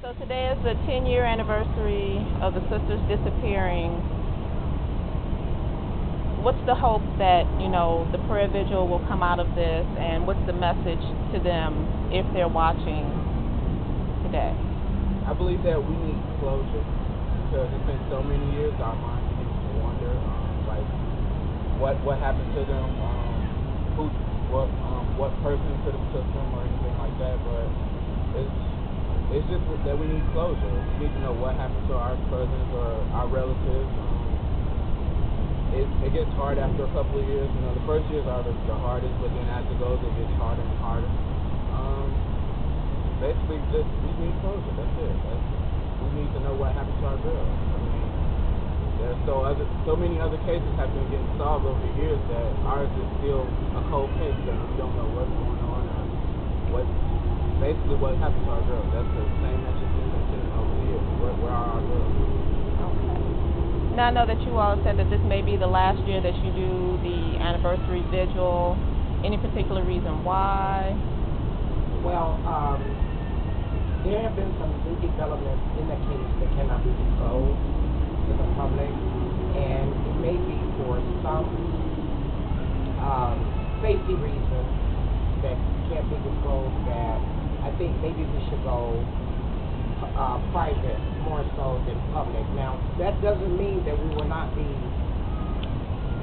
So today is the 10-year anniversary of the sisters disappearing. What's the hope that, the prayer vigil will come out of this, and what's the message to them if they're watching today? I believe that we need closure because it's been so many years. Our mind begins to wonder, what happened to them, what person could have took them or anything like that. But it's just that we need closure. We need to know what happened to our cousins or our relatives. It gets hard after a couple of years. The first years are the hardest, but then as it goes, it gets harder and harder. Basically, we need closure. That's it. We need to know what happened to our girls. There's so many other cases have been getting solved over the years that ours is still a cold case because we don't know what's going on or what happened to our girls. That's the same message that's been sent over the years. Where are our girls? Okay. Now I know that you all said that this may be the last year that you do the anniversary vigil. Any particular reason why? Well, there have been some new developments in the case that cannot be disclosed to the public, and it may be for some safety reasons that can't be disclosed that I think maybe we should go private more so than public. Now, that doesn't mean that we will not be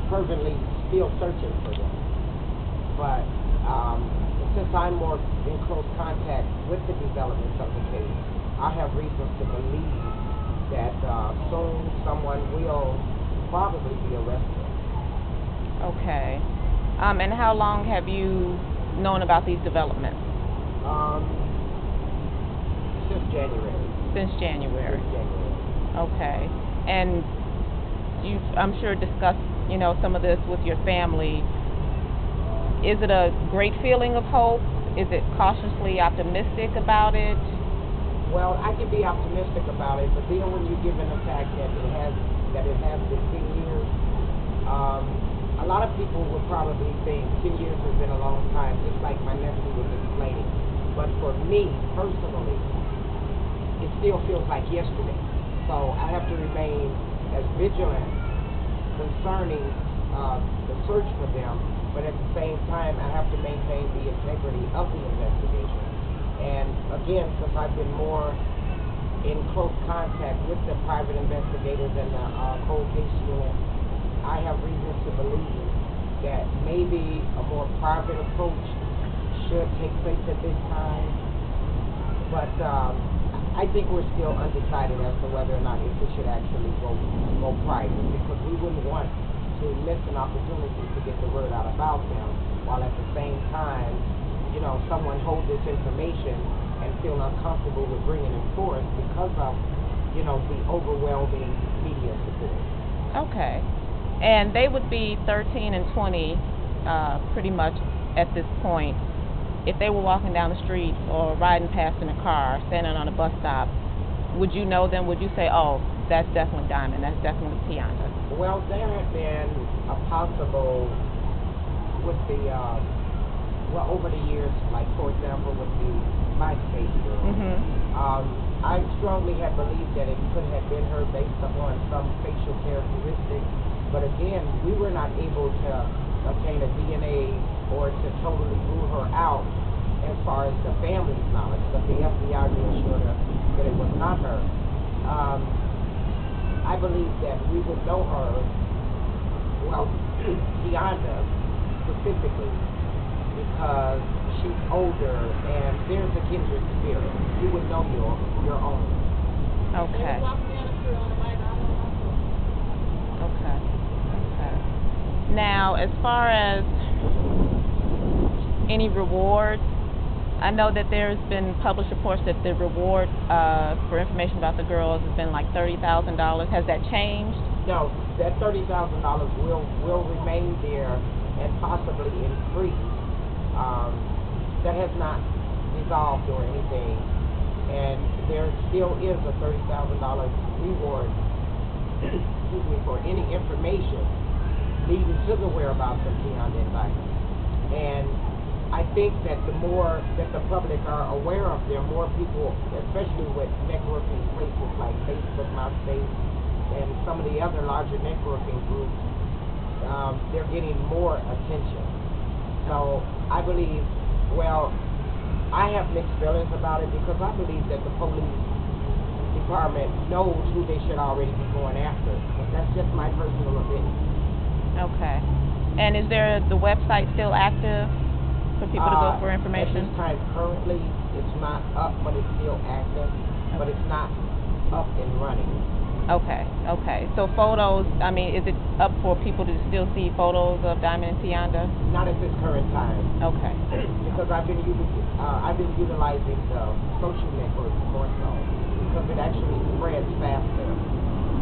fervently still searching for them, but since I'm more in close contact with the developments of the case, I have reasons to believe that soon someone will probably be arrested. Okay. And how long have you known about these developments? Since January. Since January. Since January. Okay. And you've, I'm sure, discussed, some of this with your family. Is it a great feeling of hope? Is it cautiously optimistic about it? Well, I can be optimistic about it, but then when you're given the fact that it has been 10 years, a lot of people would probably think 10 years has been a long time, just like my nephew was explaining. But for me, personally, it still feels like yesterday. So I have to remain as vigilant concerning the search for them, but at the same time, I have to maintain the integrity of the investigation. And again, since I've been more in close contact with the private investigators and the cold case unit, I have reasons to believe that maybe a more private approach should take place at this time. But I think we're still undecided as to whether or not if we should actually go private, because we wouldn't want to miss an opportunity to get the word out about them, while at the same time, someone hold this information and feel uncomfortable with bringing it forth because of, the overwhelming media support. Okay. And they would be 13 and 20 pretty much at this point. If they were walking down the street or riding past in a car, standing on a bus stop, would you know them? Would you say, oh, that's definitely Diamond, that's definitely Tionda? Well, there had been a possible with the, over the years, like, for example, with the MySpace girl, I strongly have believed that it could have been her based upon some facial characteristics. But again, we were not able to obtain a DNA or to totally rule her out as far as the family's knowledge, but the FBI reassured us that it was not her. I believe that we would know her, well, Tionda specifically, because she's older and there's a kindred spirit. You would know your own. Okay. Okay. Now, as far as any rewards, I know that there's been published reports that the reward for information about the girls has been like $30,000. Has that changed? No, that $30,000 will remain there and possibly increase. That has not dissolved or anything, and there still is a $30,000 reward for any information leading to the whereabouts of Tionda and Diamond. And I think that the more that the public are aware of them, more people, especially with networking places like Facebook, MySpace, and some of the other larger networking groups, they're getting more attention. So I believe, well, I have mixed feelings about it because I believe that the police department knows who they should already be going after. But that's just my personal opinion. Okay. And is the website still active for people to go for information? At this time, currently, it's not up, but it's still active, but it's not up and running. Okay. So photos, I mean, is it up for people to still see photos of Diamond and Tionda? Not at this current time. Okay. Because I've been utilizing the social networks more so, because it actually spreads faster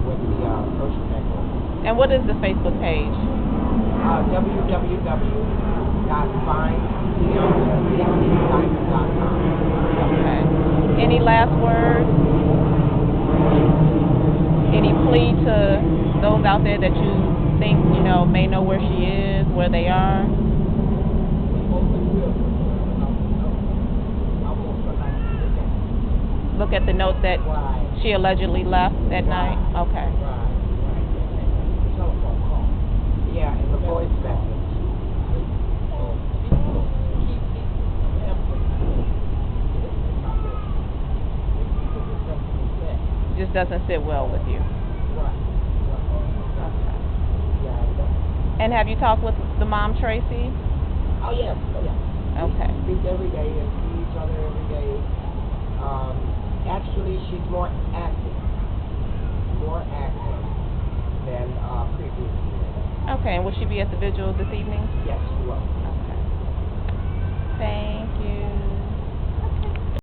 with the social network. And what is the Facebook page? www.findtionda.com. Okay. Any last words? Any plea to those out there that you think, may know where she is, where they are? Look at the note that she allegedly left that night? Okay. Right. Telephone call. Yeah, and the voice message. Just doesn't sit well with you. Right. Okay. Yeah. And have you talked with the mom, Tracey? Oh, yes. Okay. We speak every day and see each other every day. Actually, she's more active than previously. Okay, and will she be at the vigil this evening? Yes, she will. Okay. Thank you.